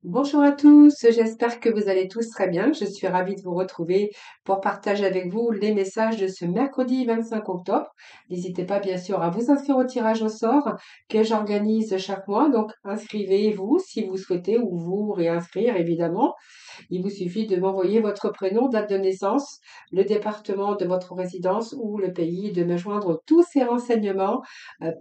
Bonjour à tous, j'espère que vous allez tous très bien. Je suis ravie de vous retrouver pour partager avec vous les messages de ce mercredi 25 octobre. N'hésitez pas bien sûr à vous inscrire au tirage au sort que j'organise chaque mois. Donc inscrivez-vous si vous souhaitez ou vous réinscrire évidemment. Il vous suffit de m'envoyer votre prénom, date de naissance, le département de votre résidence ou le pays, de me joindre tous ces renseignements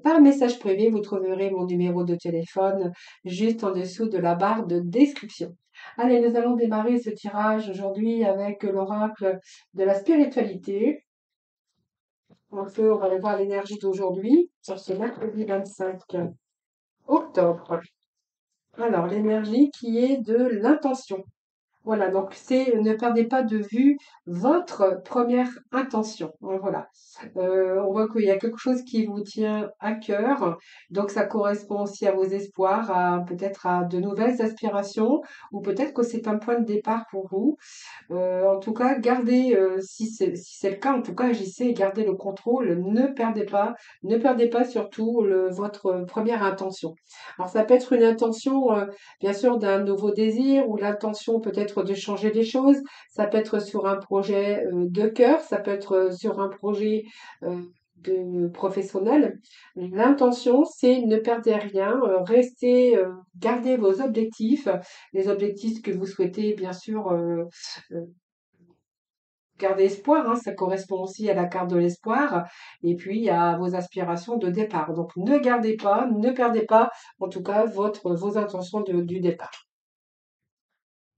par message privé. Vous trouverez mon numéro de téléphone juste en dessous de la barre de description. Allez, nous allons démarrer ce tirage aujourd'hui avec l'oracle de la spiritualité. On va aller voir l'énergie d'aujourd'hui sur ce mercredi 25 octobre. Alors, l'énergie qui est de l'intention. Voilà, donc c'est ne perdez pas de vue votre première intention. Voilà. On voit qu'il y a quelque chose qui vous tient à cœur, donc ça correspond aussi à vos espoirs, à peut-être à de nouvelles aspirations, ou peut-être que c'est un point de départ pour vous. En tout cas, gardez, si c'est le cas, en tout cas, agissez et gardez le contrôle. Ne perdez pas surtout votre première intention. Alors, ça peut être une intention, bien sûr, d'un nouveau désir ou l'intention peut-être de changer les choses. Ça peut être sur un projet de cœur, ça peut être sur un projet de professionnel. L'intention, c'est ne perdez rien, restez, gardez vos objectifs, les objectifs que vous souhaitez, bien sûr. Euh, Garder espoir, hein, ça correspond aussi à la carte de l'espoir et puis à vos aspirations de départ. Donc ne perdez pas en tout cas vos intentions du départ.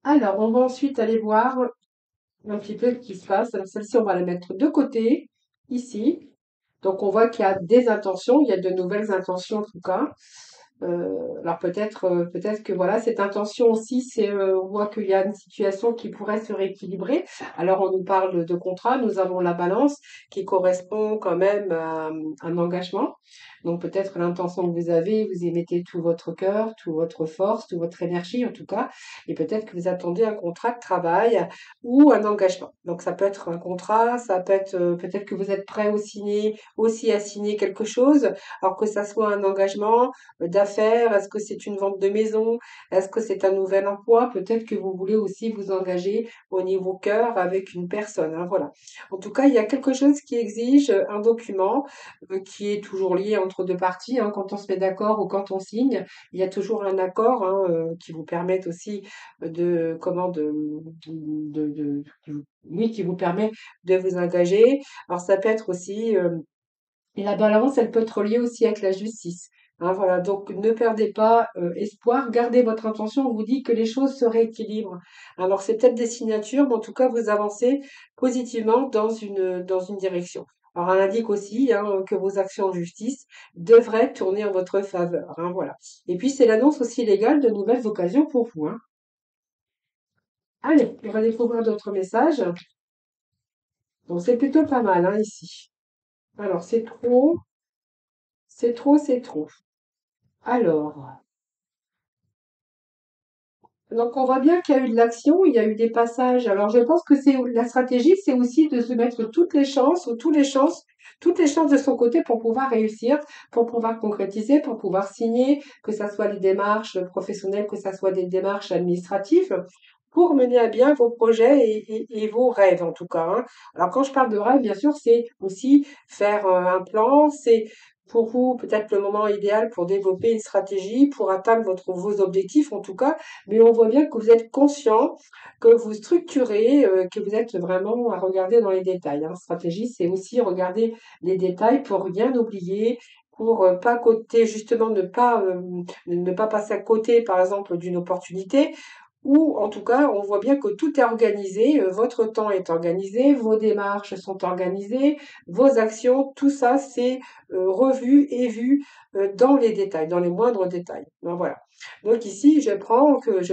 Alors, on va ensuite aller voir un petit peu ce qui se passe. Alors, celle-ci, on va la mettre de côté, ici. Donc, on voit qu'il y a des intentions, il y a de nouvelles intentions en tout cas. Alors peut-être que voilà, cette intention aussi, on voit qu'il y a une situation qui pourrait se rééquilibrer. Alors on nous parle de contrat, nous avons la balance qui correspond quand même à un engagement. Donc peut-être l'intention que vous avez, vous y mettez tout votre cœur, toute votre force, toute votre énergie en tout cas, et peut-être que vous attendez un contrat de travail ou un engagement. Donc ça peut être un contrat, ça peut être peut-être que vous êtes prêt aussi à signer quelque chose, alors que ça soit un engagement d'affaires, est-ce que c'est une vente de maison, est-ce que c'est un nouvel emploi, peut-être que vous voulez aussi vous engager au niveau cœur avec une personne, hein, voilà. En tout cas, il y a quelque chose qui exige un document qui est toujours lié entre deux parties, hein, quand on se met d'accord ou quand on signe, il y a toujours un accord hein, qui vous permet aussi oui, qui vous permet de vous engager. Alors ça peut être aussi et la balance, elle peut être reliée aussi avec la justice. Hein, voilà, donc ne perdez pas espoir, gardez votre intention. On vous dit que les choses se rééquilibrent. Alors c'est peut-être des signatures, mais en tout cas vous avancez positivement dans une direction. Alors elle indique aussi hein, que vos actions en justice devraient tourner en votre faveur. Hein, voilà. Et puis c'est l'annonce aussi légale de nouvelles occasions pour vous. Hein. Allez, on va découvrir d'autres messages. Donc c'est plutôt pas mal hein, ici. Alors c'est trop, c'est trop, c'est trop. Alors. Donc on voit bien qu'il y a eu de l'action, il y a eu des passages. Alors je pense que c'est la stratégie, c'est aussi de se mettre toutes les chances, ou toutes les chances de son côté pour pouvoir réussir, pour pouvoir concrétiser, pour pouvoir signer, que ça soit des démarches professionnelles, que ça soit des démarches administratives, pour mener à bien vos projets et vos rêves en tout cas. Hein. Alors quand je parle de rêve, bien sûr, c'est aussi faire un plan, c'est pour vous peut-être le moment idéal pour développer une stratégie, pour atteindre vos objectifs en tout cas mais on voit bien que vous êtes conscient, que vous structurez, que vous êtes vraiment à regarder dans les détails. Hein. Stratégie, c'est aussi regarder les détails pour rien oublier, pour pas côté, justement ne pas passer à côté, par exemple, d'une opportunité. Ou en tout cas, on voit bien que tout est organisé, votre temps est organisé, vos démarches sont organisées, vos actions, tout ça c'est revu et vu dans les détails, dans les moindres détails. Donc voilà. Donc ici, je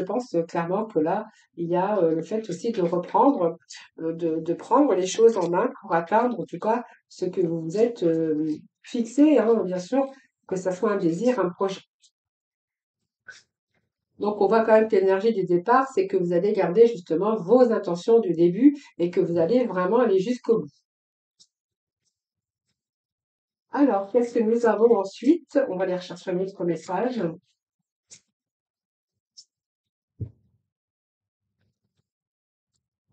pense clairement que là, il y a le fait aussi de reprendre, de prendre les choses en main pour atteindre en tout cas ce que vous vous êtes fixé, hein, bien sûr, que ça soit un désir, un projet. Donc, on voit quand même que l'énergie du départ, c'est que vous allez garder justement vos intentions du début et que vous allez vraiment aller jusqu'au bout. Alors, qu'est-ce que nous avons ensuite? On va aller rechercher un autre message.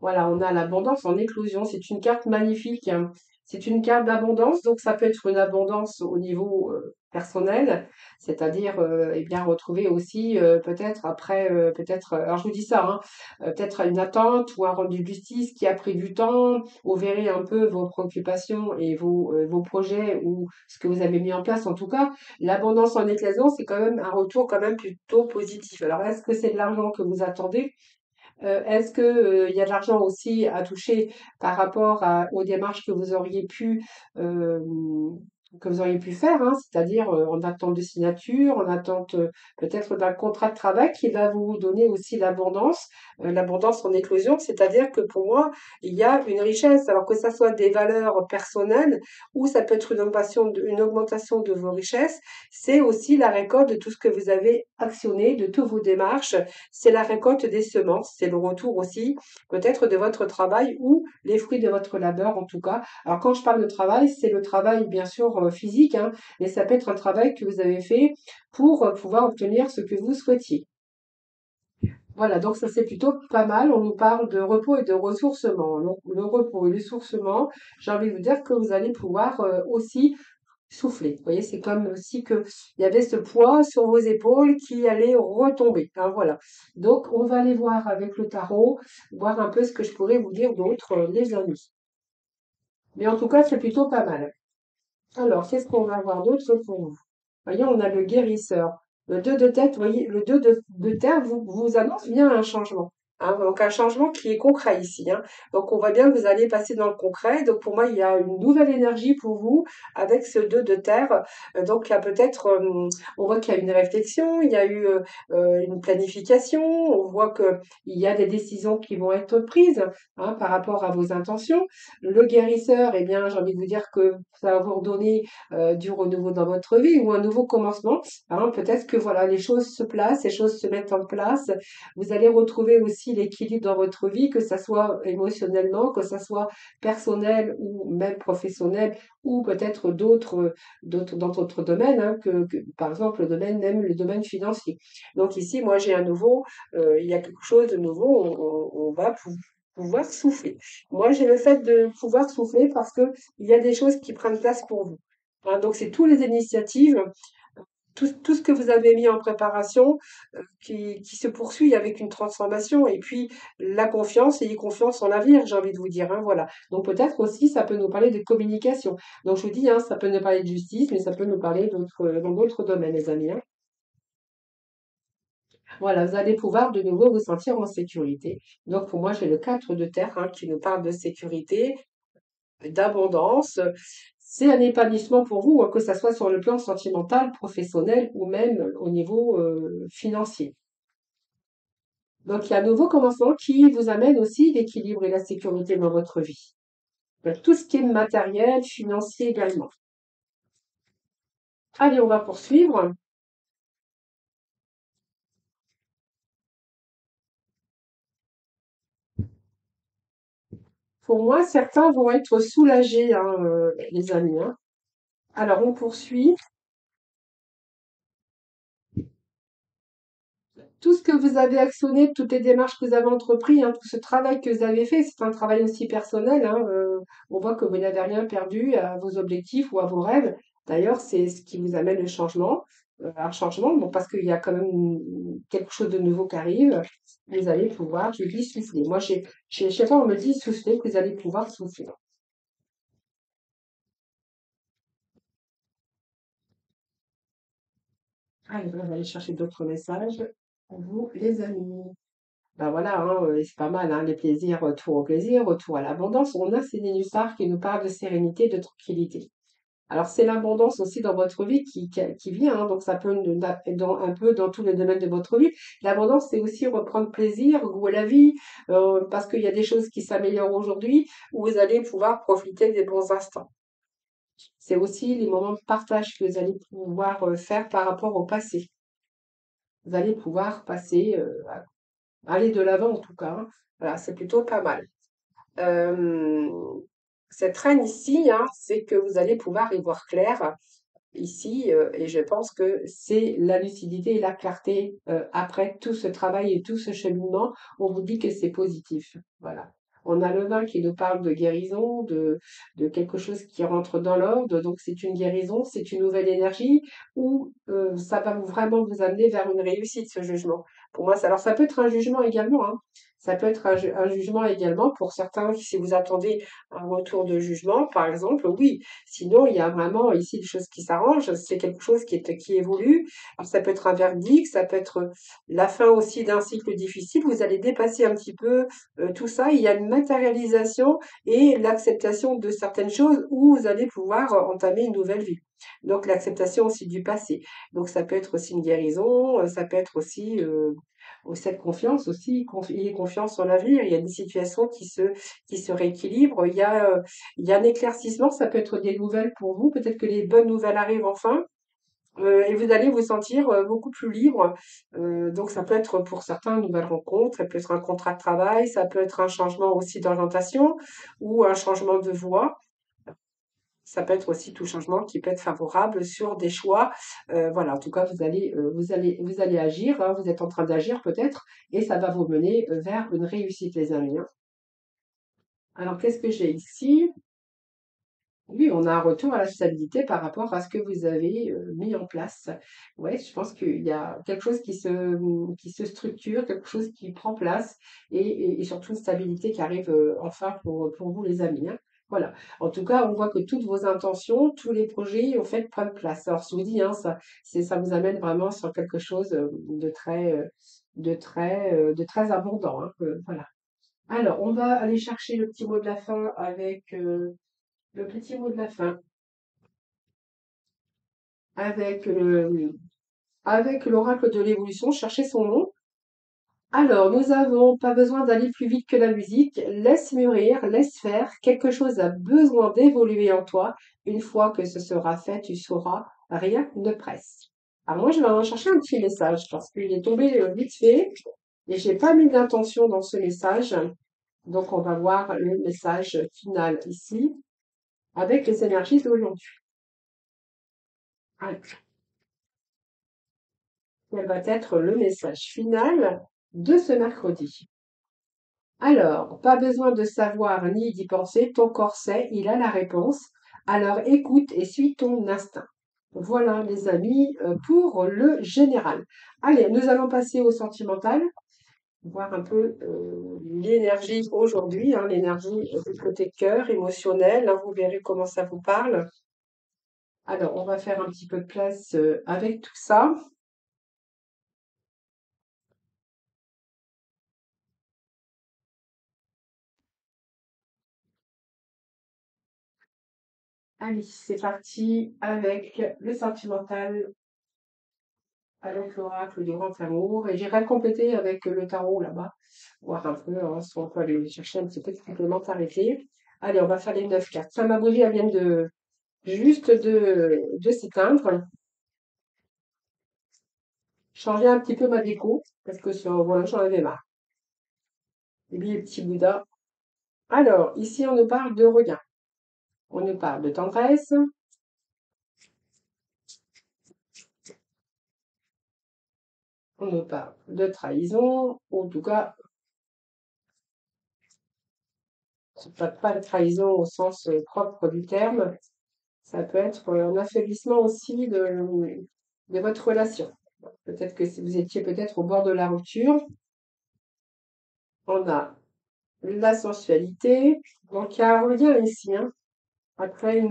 Voilà, on a l'abondance en éclosion. C'est une carte magnifique, hein. C'est une carte d'abondance, donc ça peut être une abondance au niveau personnel, c'est-à-dire eh bien retrouver aussi peut-être après peut-être alors je vous dis ça, hein, peut-être une attente ou un rendu de justice qui a pris du temps. Vous verrez un peu vos préoccupations et vos projets ou ce que vous avez mis en place. En tout cas, l'abondance en éclosion, c'est quand même un retour quand même plutôt positif. Alors est-ce que c'est de l'argent que vous attendez? Est-ce que, il y a de l'argent aussi à toucher par rapport aux démarches que vous auriez pu faire, hein? C'est-à-dire, en attente de signature, en attente, peut-être d'un contrat de travail qui va vous donner aussi l'abondance en éclosion. C'est-à-dire que pour moi, il y a une richesse, alors que ça soit des valeurs personnelles ou ça peut être une augmentation de vos richesses, c'est aussi la récolte de tout ce que vous avez actionné, de toutes vos démarches, c'est la récolte des semences, c'est le retour aussi peut-être de votre travail ou les fruits de votre labeur en tout cas. Alors quand je parle de travail, c'est le travail bien sûr physique, hein, mais ça peut être un travail que vous avez fait pour pouvoir obtenir ce que vous souhaitiez. Voilà, donc ça c'est plutôt pas mal. On nous parle de repos et de ressourcement. Donc, le repos et le ressourcement, j'ai envie de vous dire que vous allez pouvoir aussi souffler. Vous voyez, c'est comme si que il y avait ce poids sur vos épaules qui allait retomber, hein, voilà. Donc, on va aller voir avec le tarot, voir un peu ce que je pourrais vous dire d'autre, les amis. Mais en tout cas, c'est plutôt pas mal. Alors, qu'est-ce qu'on va voir d'autre pour vous? Voyez, on a le guérisseur. Le 2 de tête, vous voyez, le 2 de terre vous annonce bien un changement, hein. Donc un changement qui est concret ici, hein. Donc on voit bien que vous allez passer dans le concret. Donc pour moi, il y a une nouvelle énergie pour vous avec ce 2 de terre. Donc il y a peut-être, on voit qu'il y a une réflexion, il y a eu une planification, on voit que il y a des décisions qui vont être prises, hein, par rapport à vos intentions. Le guérisseur, eh bien, j'ai envie de vous dire que ça va vous redonner du renouveau dans votre vie ou un nouveau commencement. Hein, peut-être que voilà, les choses se placent, les choses se mettent en place. Vous allez retrouver aussi l'équilibre dans votre vie, que ça soit émotionnellement, que ça soit personnel ou même professionnel, ou peut-être d'autres dans d'autres domaines, hein, par exemple le domaine même le domaine financier. Donc ici, moi j'ai un nouveau, il y a quelque chose de nouveau, on va pouvoir souffler. Moi, j'ai le fait de pouvoir souffler parce que il y a des choses qui prennent place pour vous. Hein, donc, c'est toutes les initiatives, tout ce que vous avez mis en préparation qui se poursuit avec une transformation. Et puis, la confiance, ayez confiance en l'avenir, j'ai envie de vous dire. Hein, voilà. Donc, peut-être aussi, ça peut nous parler de communication. Donc, je vous dis, hein, ça peut nous parler de justice, mais ça peut nous parler dans d'autres domaines, les amis. Hein. Voilà, vous allez pouvoir de nouveau vous sentir en sécurité. Donc, pour moi, j'ai le 4 de terre hein, qui nous parle de sécurité, d'abondance. C'est un épanouissement pour vous, hein, que ça soit sur le plan sentimental, professionnel ou même au niveau financier. Donc, il y a un nouveau commencement qui vous amène aussi l'équilibre et la sécurité dans votre vie. Tout ce qui est matériel, financier également. Allez, on va poursuivre. Pour moi, certains vont être soulagés, hein, les amis. Hein. Alors, on poursuit. Tout ce que vous avez actionné, toutes les démarches que vous avez entreprises, hein, tout ce travail que vous avez fait, c'est un travail aussi personnel. Hein, on voit que vous n'avez rien perdu à vos objectifs ou à vos rêves. D'ailleurs, c'est ce qui vous amène le changement, un changement, bon, parce qu'il y a quand même quelque chose de nouveau qui arrive. Vous allez pouvoir, je dis souffler. Moi, je sais pas, on me dit souffler, que vous allez pouvoir souffler. Allez, on va aller chercher d'autres messages pour vous, les amis. Ben voilà, hein, c'est pas mal, hein, les plaisirs, retour au plaisir, retour à l'abondance. On a ces nénuphars qui nous parlent de sérénité, de tranquillité. Alors c'est l'abondance aussi dans votre vie qui vient, hein, donc ça peut être un peu dans tous les domaines de votre vie. L'abondance, c'est aussi reprendre plaisir, goût à la vie, parce qu'il y a des choses qui s'améliorent aujourd'hui, où vous allez pouvoir profiter des bons instants. C'est aussi les moments de partage que vous allez pouvoir faire par rapport au passé. Vous allez pouvoir passer, aller de l'avant en tout cas. Hein. Voilà, c'est plutôt pas mal. Euh, cette reine ici, hein, c'est que vous allez pouvoir y voir clair ici, et je pense que c'est la lucidité et la clarté après tout ce travail et tout ce cheminement. On vous dit que c'est positif. Voilà. On a le 20 qui nous parle de guérison, de quelque chose qui rentre dans l'ordre. Donc c'est une guérison, c'est une nouvelle énergie ou ça va vraiment vous amener vers une réussite, ce jugement. Pour moi, alors ça peut être un jugement également, hein. Ça peut être un jugement également pour certains, si vous attendez un retour de jugement, par exemple, oui. Sinon, il y a vraiment ici des choses qui s'arrangent. C'est quelque chose qui évolue. Alors ça peut être un verdict, ça peut être la fin aussi d'un cycle difficile. Vous allez dépasser un petit peu tout ça, il y a une matérialisation et l'acceptation de certaines choses où vous allez pouvoir entamer une nouvelle vie. Donc l'acceptation aussi du passé. Donc ça peut être aussi une guérison, ça peut être aussi cette confiance aussi, ayez confiance en l'avenir. Il y a des situations qui se rééquilibrent. Il y a un éclaircissement, ça peut être des nouvelles pour vous. Peut-être que les bonnes nouvelles arrivent enfin. Et vous allez vous sentir beaucoup plus libre. Donc ça peut être pour certains une nouvelle rencontre, ça peut être un contrat de travail, ça peut être un changement aussi d'orientation ou un changement de voie. Ça peut être aussi tout changement qui peut être favorable sur des choix. Voilà, en tout cas, vous allez agir, hein, vous êtes en train d'agir peut-être, et ça va vous mener vers une réussite, les amis, hein. Alors, qu'est-ce que j'ai ici? Oui, on a un retour à la stabilité par rapport à ce que vous avez mis en place. Ouais, je pense qu'il y a quelque chose qui se structure, quelque chose qui prend place et surtout une stabilité qui arrive enfin pour vous, les amis, hein. Voilà. En tout cas, on voit que toutes vos intentions, tous les projets, en fait, prennent place. Alors, je vous dis, hein, ça vous amène vraiment sur quelque chose de très abondant, hein, voilà. Alors, on va aller chercher le petit mot de la fin avec le petit mot de la fin. Avec avec l'oracle de l'évolution, cherchez son nom. Alors, nous avons pas besoin d'aller plus vite que la musique. Laisse mûrir, laisse faire. Quelque chose a besoin d'évoluer en toi. Une fois que ce sera fait, tu sauras, rien ne presse. Alors moi, je vais en chercher un petit message parce qu'il est tombé vite fait et j'ai pas mis d'intention dans ce message. Donc, on va voir le message final ici avec les énergies d'aujourd'hui. Alors, quel va être le message final de ce mercredi? Alors, pas besoin de savoir ni d'y penser, ton corps sait, il a la réponse. Alors écoute et suis ton instinct. Voilà, les amis, pour le général. Allez, nous allons passer au sentimental, voir un peu l'énergie aujourd'hui, hein, l'énergie du côté cœur, émotionnel, hein, vous verrez comment ça vous parle. Alors, on va faire un petit peu de place avec tout ça. Allez, c'est parti avec le sentimental, avec l'oracle du grand amour. Et j'irai compléter avec le tarot là-bas, voir un peu hein, si on peut aller chercher un petit peu de complémentarité. Allez, on va faire les 9 cartes. Ça, ma bougie, elle vient juste de s'éteindre. Changer un petit peu ma déco, parce que voilà, j'en avais marre. Et puis les petits Bouddhas. Alors, ici, on nous parle de regain. On nous parle de tendresse. On nous parle de trahison. Ou en tout cas, c'est pas de trahison au sens propre du terme. Ça peut être un affaiblissement aussi de votre relation. Peut-être que si vous étiez peut-être au bord de la rupture, on a la sensualité. Donc il y a un lien ici, hein. Après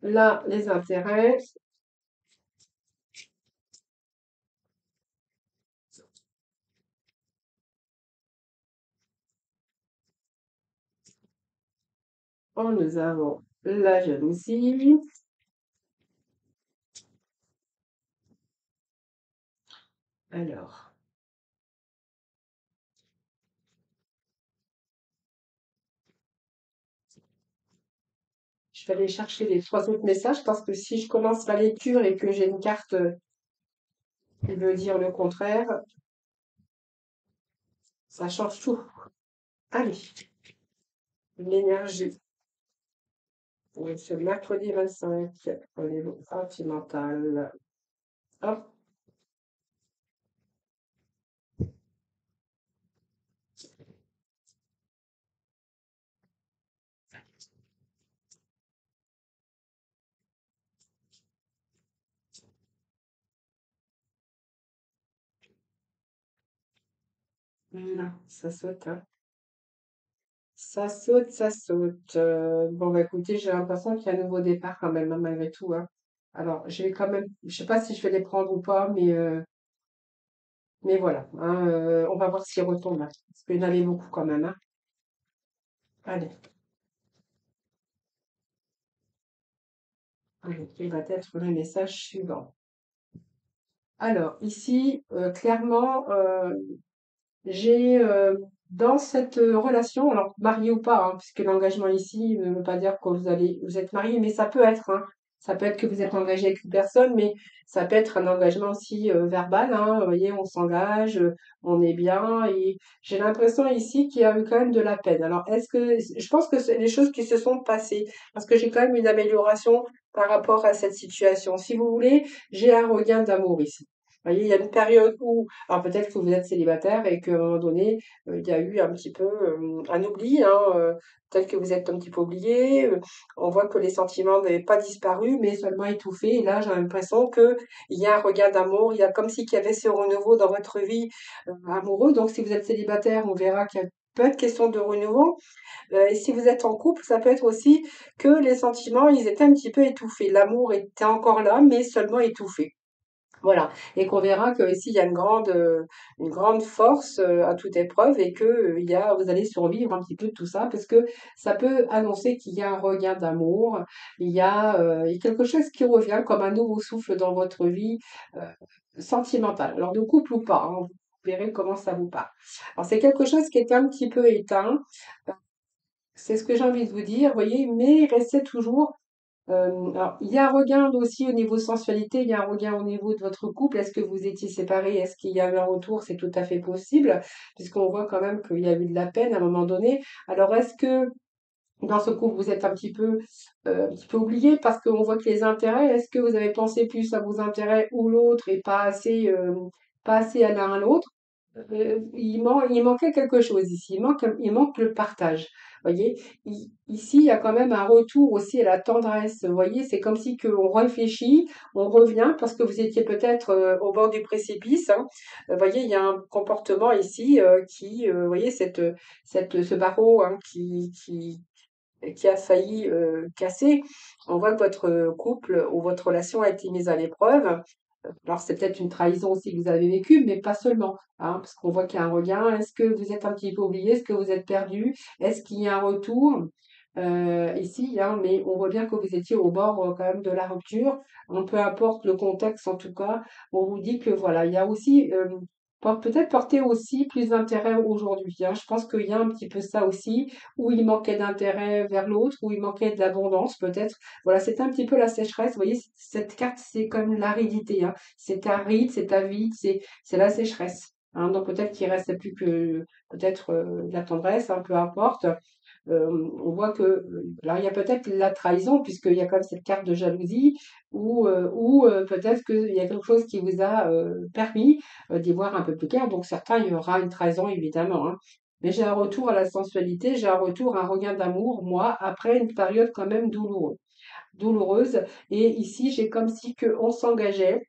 là, les intérêts. Oh, nous avons la jalousie. Alors, je vais aller chercher les trois autres messages parce que si je commence la lecture et que j'ai une carte qui veut dire le contraire, ça change tout. Allez, l'énergie. Oui, ce mercredi 25, au niveau sentimental. Hop, Voilà, ça saute, hein. Ça saute, ça saute. Bon, bah écoutez, j'ai l'impression qu'il y a un nouveau départ quand même, hein, malgré tout, hein. Alors, je vais quand même, je sais pas si je vais les prendre ou pas, mais voilà, hein, on va voir s'ils retombent, hein, parce qu'il y en avait beaucoup quand même, hein. Allez, allez, il va être le message suivant. Alors, ici, clairement, j'ai dans cette relation, alors marié ou pas, hein, puisque l'engagement ici ne veut pas dire que vous êtes marié, mais ça peut être, hein, ça peut être que vous êtes engagé avec une personne, mais ça peut être un engagement aussi verbal, hein, vous voyez, on s'engage, on est bien, et j'ai l'impression ici qu'il y a eu quand même de la peine. Alors, je pense que c'est des choses qui se sont passées, parce que j'ai quand même une amélioration par rapport à cette situation. Si vous voulez, j'ai un regain d'amour ici. Vous voyez, il y a une période où alors peut-être que vous êtes célibataire et qu'à un moment donné, il y a eu un petit peu, un oubli, hein, peut-être que vous êtes un petit peu oublié, on voit que les sentiments n'avaient pas disparu, mais seulement étouffés et là, j'ai l'impression qu'il y a un regain d'amour, il y a comme si qu'il y avait ce renouveau dans votre vie, amoureux. Donc si vous êtes célibataire, on verra qu'il y a peut être question de renouveau, et si vous êtes en couple, ça peut être aussi que les sentiments, ils étaient un petit peu étouffés. L'amour était encore là, mais seulement étouffé. Voilà, et qu'on verra que ici il y a une grande force à toute épreuve et que vous allez survivre un petit peu de tout ça parce que ça peut annoncer qu'il y a un regain d'amour, il y a quelque chose qui revient comme un nouveau souffle dans votre vie sentimentale. Alors de couple ou pas, hein, vous verrez comment ça vous part. Alors c'est quelque chose qui est un petit peu éteint, c'est ce que j'ai envie de vous dire, vous voyez, mais restez toujours alors, il y a un regain aussi au niveau sensualité, il y a un regain au niveau de votre couple. Est-ce que vous étiez séparés? Est-ce qu'il y a eu un retour? C'est tout à fait possible, puisqu'on voit quand même qu'il y a eu de la peine à un moment donné. Alors, est-ce que dans ce couple, vous êtes un petit peu oublié parce qu'on voit que les intérêts, est-ce que vous avez pensé plus à vos intérêts ou l'autre et pas assez à l'un à l'autre? Il manquait quelque chose ici. Il manque le partage. Voyez, ici, il y a quand même un retour aussi à la tendresse. Vous voyez, c'est comme si on réfléchit, on revient parce que vous étiez peut-être au bord du précipice, hein. Voyez, il y a un comportement ici vous voyez, ce barreau hein, qui a failli casser. On voit que votre couple ou votre relation a été mise à l'épreuve. Alors, c'est peut-être une trahison aussi que vous avez vécue, mais pas seulement, hein, parce qu'on voit qu'il y a un regain. Est-ce que vous êtes un petit peu oublié? Est-ce que vous êtes perdu? Est-ce qu'il y a un retour? Ici, hein, mais on voit bien que vous étiez au bord quand même de la rupture. Donc, peu importe le contexte, en tout cas, on vous dit que voilà, il y a aussi peut-être porter aussi plus d'intérêt aujourd'hui, hein. Je pense qu'il y a un petit peu ça aussi, où il manquait d'intérêt vers l'autre, où il manquait de l'abondance peut-être. Voilà, c'est un petit peu la sécheresse. Vous voyez, cette carte, c'est comme l'aridité, hein. C'est aride, c'est avide, c'est la sécheresse, hein. Donc peut-être qu'il reste plus que peut-être de la tendresse, hein, peu importe. On voit que alors il y a peut-être la trahison puisqu'il y a quand même cette carte de jalousie ou peut-être qu'il y a quelque chose qui vous a permis d'y voir un peu plus clair. Donc certains, il y aura une trahison évidemment, hein. Mais j'ai un retour à la sensualité, j'ai un retour à un regain d'amour, moi, après une période quand même douloureuse. Et ici, j'ai comme si que on s'engageait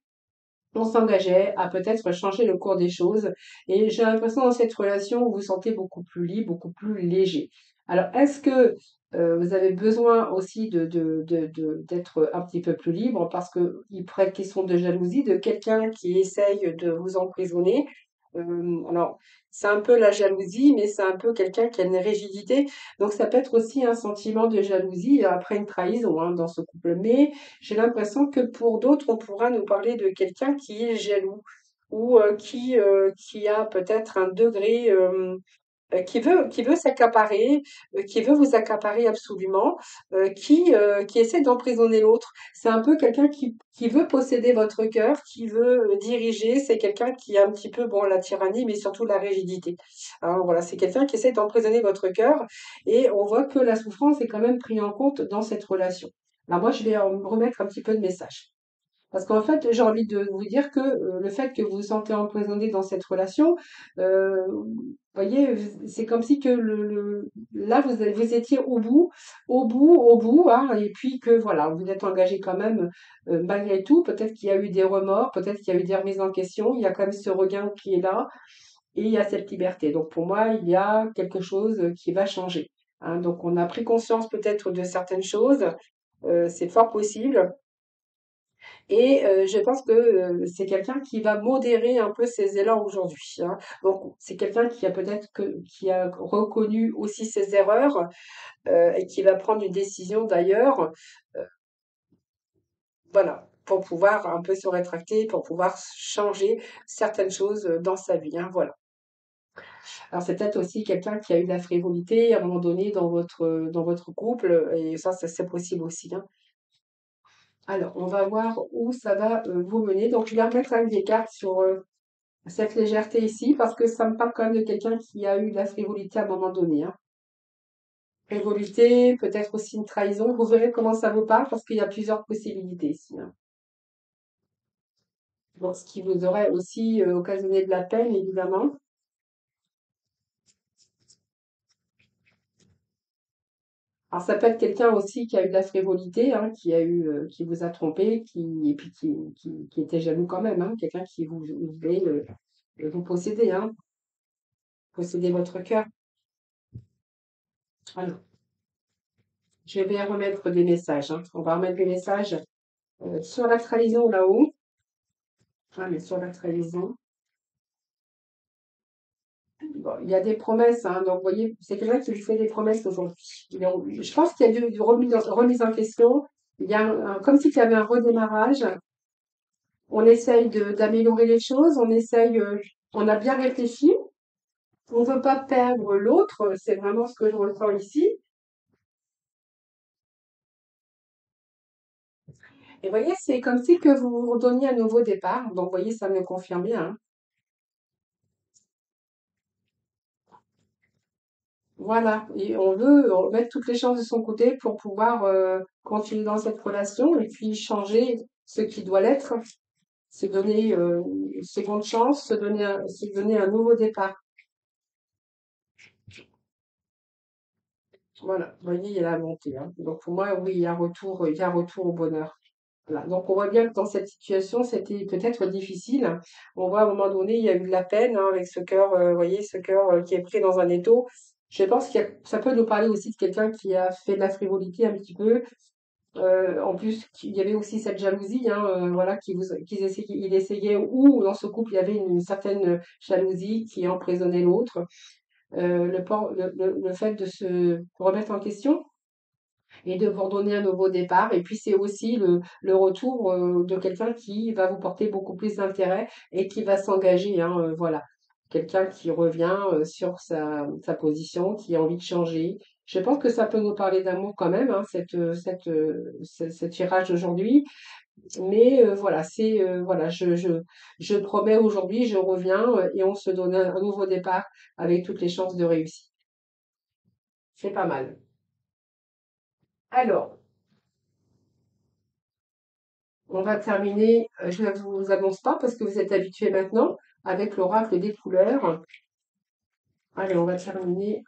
à peut-être changer le cours des choses. Et j'ai l'impression dans cette relation, vous vous sentez beaucoup plus libre, beaucoup plus léger. Alors, est-ce que vous avez besoin aussi d'être un petit peu plus libre parce qu'il pourrait être question de jalousie, de quelqu'un qui essaye de vous emprisonner? Alors, c'est un peu la jalousie, mais c'est un peu quelqu'un qui a une rigidité. Donc, ça peut être aussi un sentiment de jalousie après une trahison hein, dans ce couple. Mais j'ai l'impression que pour d'autres, on pourra nous parler de quelqu'un qui est jaloux ou qui a peut-être un degré qui veut s'accaparer, qui veut vous accaparer absolument, qui essaie d'emprisonner l'autre. C'est un peu quelqu'un qui veut posséder votre cœur, qui veut diriger. C'est quelqu'un qui a un petit peu, bon, la tyrannie, mais surtout la rigidité. Hein, voilà, c'est quelqu'un qui essaie d'emprisonner votre cœur et on voit que la souffrance est quand même prise en compte dans cette relation. Alors moi, je vais en remettre un petit peu de message. Parce qu'en fait, j'ai envie de vous dire que le fait que vous vous sentez emprisonné dans cette relation, vous voyez, c'est comme si que là, vous étiez au bout, hein, et puis que voilà, vous êtes engagé quand même malgré tout. Peut-être qu'il y a eu des remords, peut-être qu'il y a eu des remises en question, il y a quand même ce regain qui est là. et il y a cette liberté. Donc pour moi, il y a quelque chose qui va changer. Hein. Donc on a pris conscience peut-être de certaines choses, c'est fort possible. Et je pense que c'est quelqu'un qui va modérer un peu ses élans aujourd'hui. Hein. Donc c'est quelqu'un qui a peut-être qui a reconnu aussi ses erreurs et qui va prendre une décision d'ailleurs, voilà, pour pouvoir un peu se rétracter, pour pouvoir changer certaines choses dans sa vie. Hein, voilà. Alors c'est peut-être aussi quelqu'un qui a eu de la frivolité à un moment donné dans votre couple, et ça c'est possible aussi. Hein. Alors, on va voir où ça va vous mener. Donc, je vais remettre avec des cartes sur cette légèreté ici, parce que ça me parle quand même de quelqu'un qui a eu de la frivolité à un moment donné. Hein. Frivolité, peut-être aussi une trahison. Vous verrez comment ça vous parle, parce qu'il y a plusieurs possibilités ici. Hein. Donc, ce qui vous aurait aussi occasionné de la peine, évidemment. Alors, ça peut être quelqu'un aussi qui a eu de la frivolité, hein, qui vous a trompé, et puis qui était jaloux quand même, hein, quelqu'un qui voulait vous posséder, hein, posséder votre cœur. Alors, je vais remettre des messages. Hein. On va remettre des messages sur la trahison là-haut. Ah, mais sur la trahison. Bon, il y a des promesses. Hein. Donc, vous voyez, c'est quelqu'un qui lui fait des promesses aujourd'hui. Je pense qu'il y a du remise en question. Il y a comme s'il y avait un redémarrage. On essaye d'améliorer les choses. On a bien réfléchi. On ne veut pas perdre l'autre. C'est vraiment ce que je ressens ici. Et vous voyez, c'est comme si que vous vous redonniez un nouveau départ. Donc, vous voyez, ça me confirme bien. Hein. Voilà, et on veut mettre toutes les chances de son côté pour pouvoir continuer dans cette relation et puis changer ce qui doit l'être, se donner une seconde chance, se donner un nouveau départ. Voilà, vous voyez, il y a la montée. Hein. Donc pour moi, oui, il y a un retour au bonheur. Voilà. Donc on voit bien que dans cette situation, c'était peut-être difficile. On voit à un moment donné, il y a eu de la peine hein, avec ce cœur, vous voyez, ce cœur qui est pris dans un étau. Je pense ça peut nous parler aussi de quelqu'un qui a fait de la frivolité un petit peu. En plus, il y avait aussi cette jalousie, hein, voilà, il essayait, ou dans ce couple, il y avait une certaine jalousie qui emprisonnait l'autre. Le fait de se remettre en question et de vous redonner un nouveau départ. Et puis c'est aussi le retour de quelqu'un qui va vous porter beaucoup plus d'intérêt et qui va s'engager. Hein, voilà. Quelqu'un qui revient sur sa position, qui a envie de changer. Je pense que ça peut nous parler d'amour quand même, hein, ce tirage d'aujourd'hui. Mais voilà, voilà, je promets aujourd'hui, je reviens et on se donne un nouveau départ avec toutes les chances de réussir. C'est pas mal. Alors, on va terminer, je ne vous annonce pas parce que vous êtes habitués maintenant avec l'oracle des couleurs. Allez, on va terminer.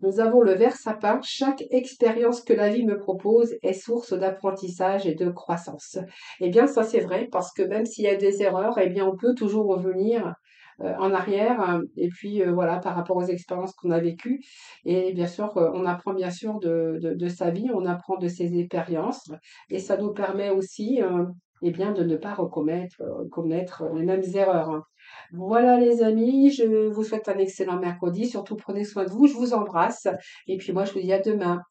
Nous avons le vert sapin. Chaque expérience que la vie me propose est source d'apprentissage et de croissance. Eh bien, ça c'est vrai parce que même s'il y a des erreurs, eh bien, on peut toujours revenir en arrière et puis voilà par rapport aux expériences qu'on a vécues et bien sûr on apprend bien sûr de sa vie, on apprend de ses expériences et ça nous permet aussi eh bien de ne pas commettre les mêmes erreurs. Hein. Voilà les amis, je vous souhaite un excellent mercredi. Surtout prenez soin de vous, je vous embrasse. Et puis moi je vous dis à demain.